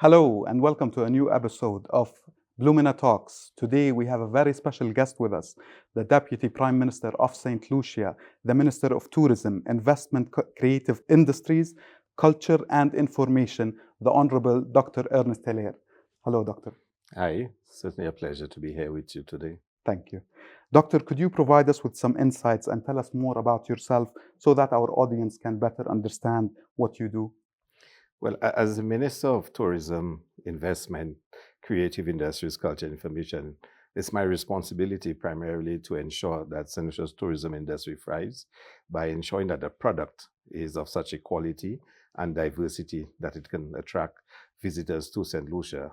Hello and welcome to a new episode of Bluemina Talks. Today we have a very special guest with us, the Deputy Prime Minister of St. Lucia, the Minister of Tourism, Investment, Creative Industries, Culture and Information, the Honorable Dr. Ernest Hilaire. Hello, Doctor. Hi, certainly a pleasure to be here with you today. Thank you. Doctor, could you provide us with some insights and tell us more about yourself so that our audience can better understand what you do? Well, as the Minister of Tourism, Investment, Creative Industries, Culture and Information, it's my responsibility primarily to ensure that St. Lucia's tourism industry thrives by ensuring that the product is of such a quality and diversity that it can attract visitors to St. Lucia.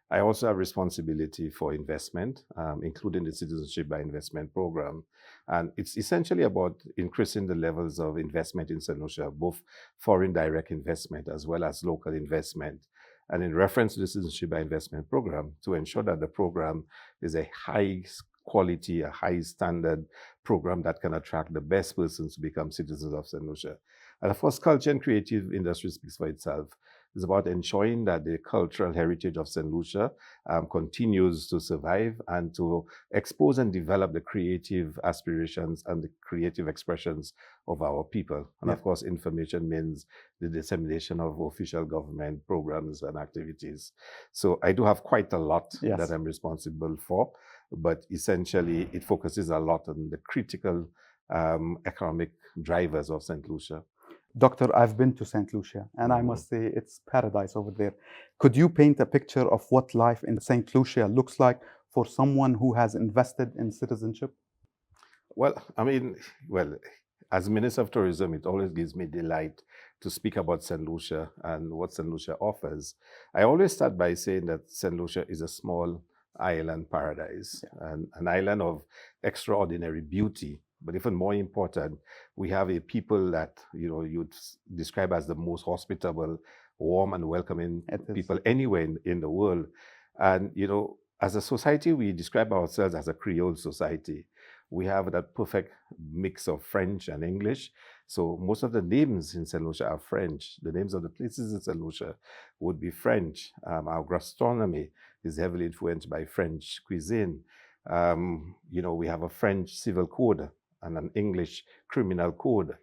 I also have responsibility for investment, including the Citizenship by Investment program. And it's essentially about increasing the levels of investment in St. Lucia, both foreign direct investment as well as local investment. And in reference to the Citizenship by Investment program, to ensure that the program is a high quality, a high standard program that can attract the best persons to become citizens of St. Lucia. And of course, culture and creative industry speaks for itself. It's about ensuring that the cultural heritage of St. Lucia continues to survive and to expose and develop the creative aspirations and the creative expressions of our people. And of course, information means the dissemination of official government programs and activities. So I do have quite a lot that I'm responsible for, but essentially it focuses a lot on the critical economic drivers of St. Lucia. Doctor, I've been to St. Lucia, and I must say it's paradise over there. Could you paint a picture of what life in St. Lucia looks like for someone who has invested in citizenship? Well, as Minister of Tourism, it always gives me delight to speak about St. Lucia and what St. Lucia offers. I always start by saying that St. Lucia is a small island paradise, and an island of extraordinary beauty. But even more important, we have a people that you'd describe as the most hospitable, warm and welcoming people anywhere in the world. And as a society, we describe ourselves as a Creole society. We have that perfect mix of French and English. So most of the names in St. Lucia are French. The names of the places in St. Lucia would be French. Our gastronomy is heavily influenced by French cuisine. We have a French civil code and an English criminal code.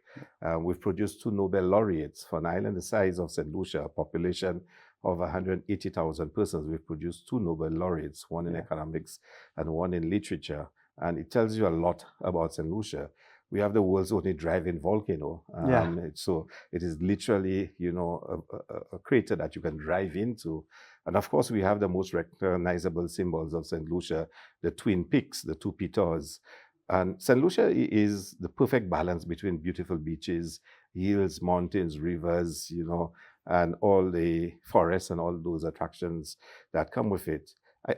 We've produced 2 Nobel laureates for an island the size of St. Lucia, a population of 180,000 persons. We've produced 2 Nobel laureates, one in economics and one in literature. And it tells you a lot about St. Lucia. We have the world's only drive-in volcano. So it is literally, a crater that you can drive into. And of course, we have the most recognizable symbols of St. Lucia, the Twin Peaks, the 2 Petors. And St. Lucia is the perfect balance between beautiful beaches, hills, mountains, rivers, and all the forests and all those attractions that come with it.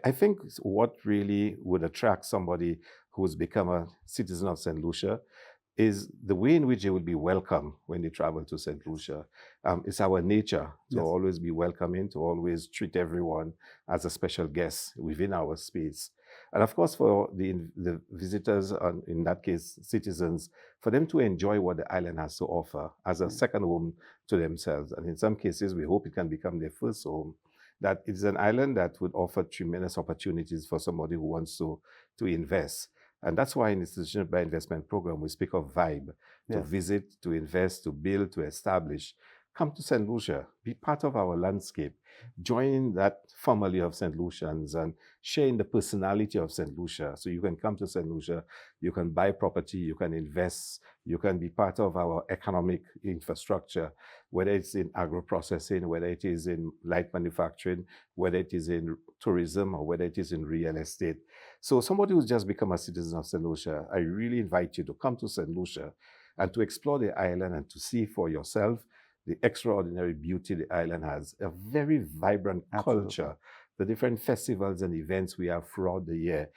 I think what really would attract somebody who's become a citizen of St. Lucia is the way in which they will be welcome when they travel to St. Lucia. It's our nature to always be welcoming, to always treat everyone as a special guest within our space. And of course, for the visitors, in that case, citizens, for them to enjoy what the island has to offer as a second home to themselves. And in some cases, we hope it can become their first home. That it's an island that would offer tremendous opportunities for somebody who wants to invest. And that's why in the Citizenship by Investment program, we speak of vibe, to visit, to invest, to build, to establish. Come to St. Lucia, be part of our landscape, join that family of St. Lucians and share in the personality of St. Lucia. So you can come to St. Lucia, you can buy property, you can invest, you can be part of our economic infrastructure, whether it's in agro-processing, whether it is in light manufacturing, whether it is in tourism, or whether it is in real estate. So somebody who's just become a citizen of St. Lucia, I really invite you to come to St. Lucia and to explore the island and to see for yourself the extraordinary beauty the island has, a very vibrant culture, the different festivals and events we have throughout the year,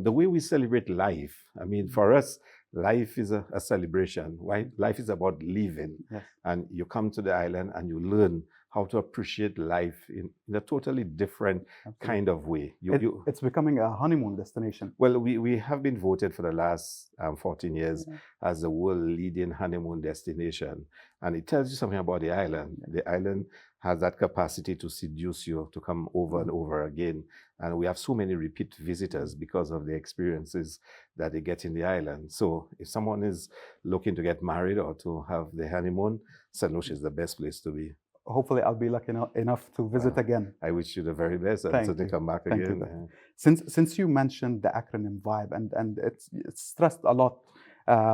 the way we celebrate life. I mean, for us, life is a celebration, right? Life is about living. And you come to the island and you learn how to appreciate life in a totally different kind of way. It's becoming a honeymoon destination. Well, we have been voted for the last 14 years as the world leading honeymoon destination. And it tells you something about the island. The island has that capacity to seduce you to come over and over again. And we have so many repeat visitors because of the experiences that they get in the island. So if someone is looking to get married or to have the honeymoon, St. Lucia is the best place to be. Hopefully, I'll be lucky enough to visit again. I wish you the very best and Thank so they you. come back Thank again. you. Since you mentioned the acronym VIBE, and it's stressed a lot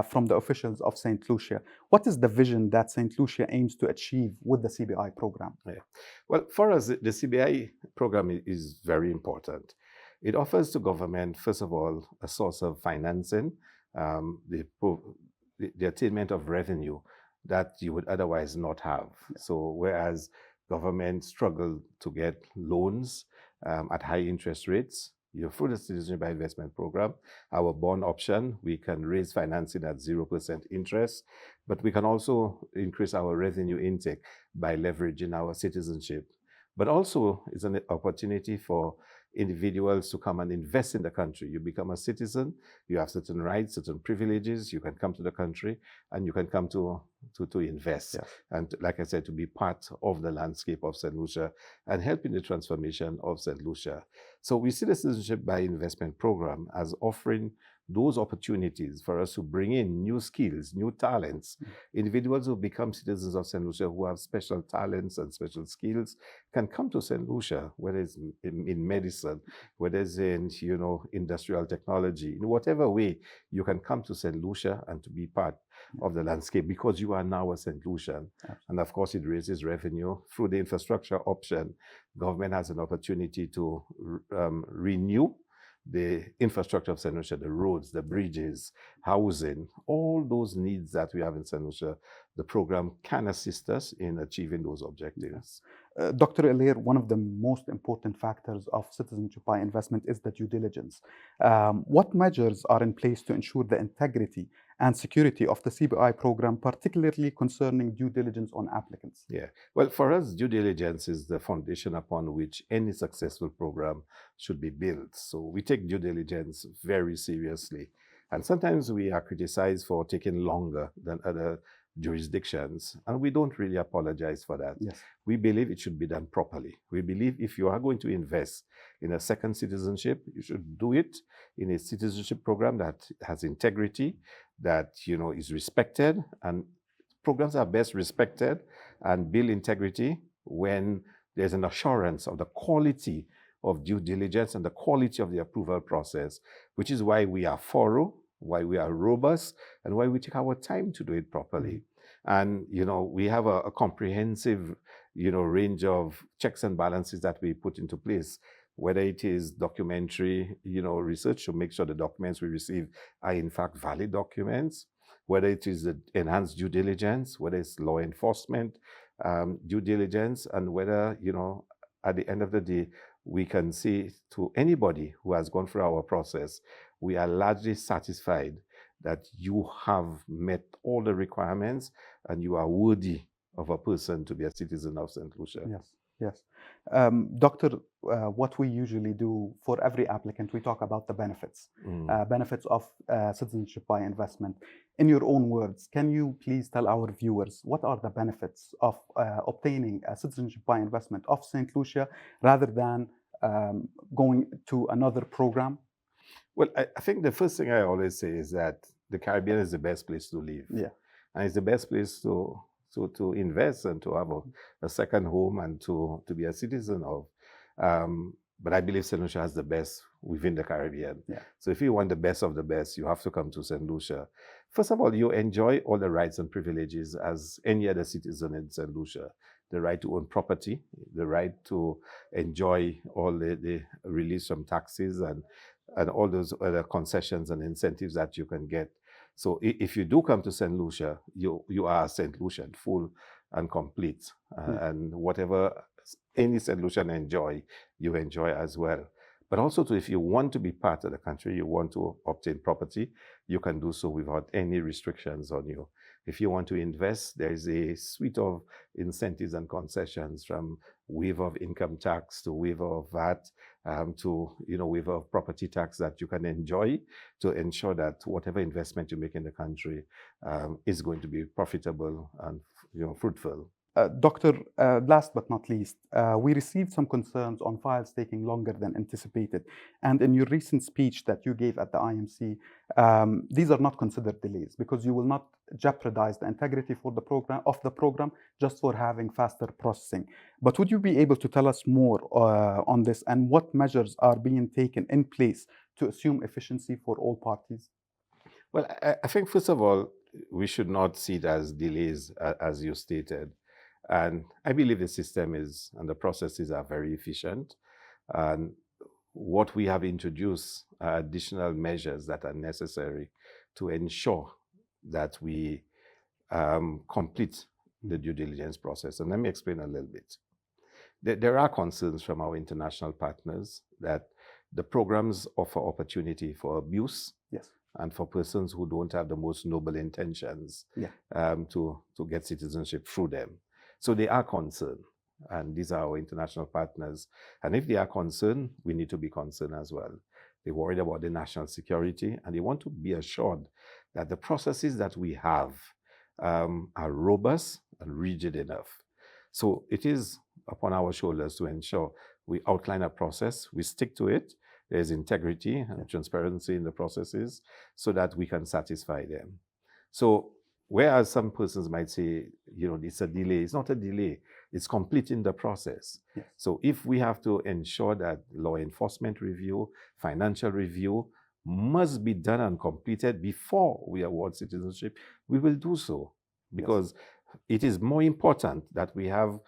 from the officials of St. Lucia, what is the vision that St. Lucia aims to achieve with the CBI program? Yeah. Well, for us, the CBI program is very important. It offers to government, first of all, a source of financing, the attainment of revenue that you would otherwise not have. Yeah. So whereas government struggle to get loans at high interest rates, through the Citizenship by Investment Program, our bond option, we can raise financing at 0% interest, but we can also increase our revenue intake by leveraging our citizenship. But also, it's an opportunity for individuals to come and invest in the country. You become a citizen, you have certain rights, certain privileges, you can come to the country and you can come to invest. Yes. And like I said, to be part of the landscape of St. Lucia and help in the transformation of St. Lucia. So we see the Citizenship by Investment Program as offering those opportunities for us to bring in new skills, new talents. Individuals who become citizens of St. Lucia who have special talents and special skills can come to St. Lucia, whether it's in medicine, whether it's in industrial technology, in whatever way you can come to St. Lucia and to be part of the landscape because you are now a St. Lucian. Absolutely. And of course, it raises revenue through the infrastructure option. Government has an opportunity to renew the infrastructure of St. Lucia, the roads, the bridges, housing, all those needs that we have in St. Lucia. The program can assist us in achieving those objectives. Dr. Elir, one of the most important factors of citizenship by investment is the due diligence. What measures are in place to ensure the integrity and security of the CBI program, particularly concerning due diligence on applicants? Yeah, well, for us, due diligence is the foundation upon which any successful program should be built. So we take due diligence very seriously. And sometimes we are criticized for taking longer than other jurisdictions, and we don't really apologize for that. Yes. We believe it should be done properly. We believe if you are going to invest in a second citizenship, you should do it in a citizenship program that has integrity, that is respected, and programs are best respected and build integrity when there's an assurance of the quality of due diligence and the quality of the approval process, which is why we are thorough, why we are robust, and why we take our time to do it properly. And, we have a comprehensive, range of checks and balances that we put into place, whether it is documentary, research to make sure the documents we receive are in fact valid documents, whether it is the enhanced due diligence, whether it's law enforcement due diligence, and whether, at the end of the day, we can say to anybody who has gone through our process, we are largely satisfied that you have met all the requirements and you are worthy of a person to be a citizen of St. Lucia. Yes, yes. Doctor, what we usually do for every applicant, we talk about the benefits, benefits of citizenship by investment. In your own words, can you please tell our viewers what are the benefits of obtaining a citizenship by investment of St. Lucia rather than going to another program? Well, I think the first thing I always say is that the Caribbean is the best place to live. Yeah. And it's the best place to invest and to have a second home and to be a citizen of. But I believe St. Lucia has the best within the Caribbean. Yeah. So if you want the best of the best, you have to come to St. Lucia. First of all, you enjoy all the rights and privileges as any other citizen in St. Lucia. The right to own property, the right to enjoy all the release from taxes and all those other concessions and incentives that you can get. So if you do come to St. Lucia, you are St. Lucian, full and complete. And whatever any St. Lucian enjoy, you enjoy as well. But also, if you want to be part of the country, you want to obtain property, you can do so without any restrictions on you. If you want to invest, there is a suite of incentives and concessions, from waiver of income tax to waiver of VAT, to waiver of property tax that you can enjoy to ensure that whatever investment you make in the country is going to be profitable and fruitful. Doctor, last but not least, we received some concerns on files taking longer than anticipated. And in your recent speech that you gave at the IMC, these are not considered delays because you will not jeopardize the integrity for the program just for having faster processing. But would you be able to tell us more on this and what measures are being taken in place to assume efficiency for all parties? Well, I think, first of all, we should not see it as delays, as you stated. And I believe the system is and the processes are very efficient. And what we have introduced are additional measures that are necessary to ensure that we complete the due diligence process. And let me explain a little bit. There are concerns from our international partners that the programs offer opportunity for abuse. Yes. And for persons who don't have the most noble intentions to get citizenship through them. So they are concerned, and these are our international partners. And if they are concerned, we need to be concerned as well. They're worried about the national security, and they want to be assured that the processes that we have are robust and rigid enough. So it is upon our shoulders to ensure we outline a process, we stick to it, there's integrity and transparency in the processes so that we can satisfy them. So whereas some persons might say, it's a delay, it's not a delay, it's completing the process. Yes. So if we have to ensure that law enforcement review, financial review must be done and completed before we award citizenship, we will do so. Because it is more important that we have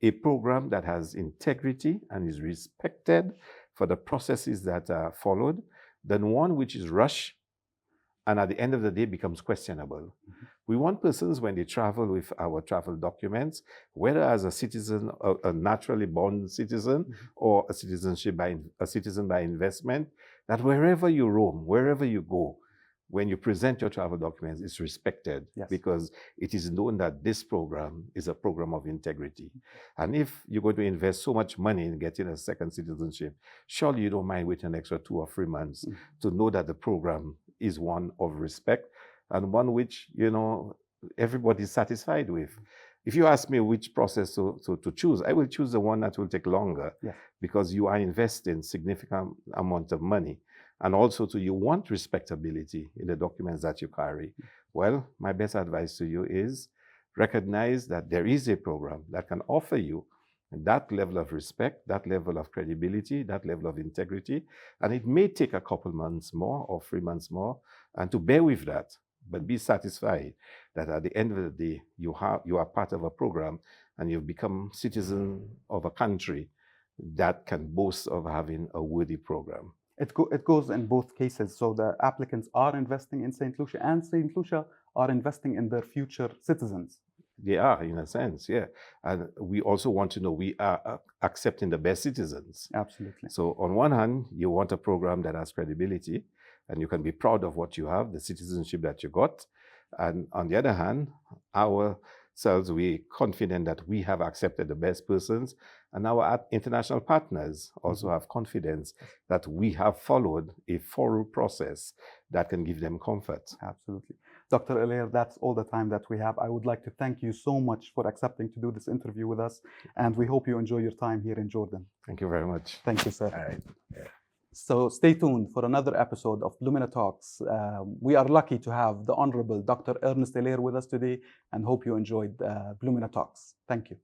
a program that has integrity and is respected for the processes that are followed than one which is rushed and at the end of the day becomes questionable. Mm-hmm. We want persons, when they travel with our travel documents, whether as a citizen, a naturally born citizen, or a citizen by investment, that wherever you roam, wherever you go, when you present your travel documents, it's respected because it is known that this program is a program of integrity. And if you're going to invest so much money in getting a second citizenship, surely you don't mind waiting an extra 2 or 3 months to know that the program is one of respect and one which, everybody's satisfied with. If you ask me which process to choose, I will choose the one that will take longer because you are investing significant amount of money. And also you want respectability in the documents that you carry. Well, my best advice to you is recognize that there is a program that can offer you that level of respect, that level of credibility, that level of integrity. And it may take a couple months more or 3 months more, and to bear with that, but be satisfied that at the end of the day, you are part of a program and you've become citizen of a country that can boast of having a worthy program. It goes in both cases. So the applicants are investing in St. Lucia and St. Lucia are investing in their future citizens. They are, in a sense, And we also want to know we are accepting the best citizens. Absolutely. So on one hand, you want a program that has credibility and you can be proud of what you have, the citizenship that you got. And on the other hand, ourselves, we're confident that we have accepted the best persons, and our international partners also have confidence that we have followed a thorough process that can give them comfort. Absolutely. Dr. Elair, that's all the time that we have. I would like to thank you so much for accepting to do this interview with us, and we hope you enjoy your time here in Jordan. Thank you very much. Thank you, sir. All right. So stay tuned for another episode of Bluemina Talks. We are lucky to have the Honorable Dr. Ernest Elair with us today, and hope you enjoyed Bluemina Talks. Thank you.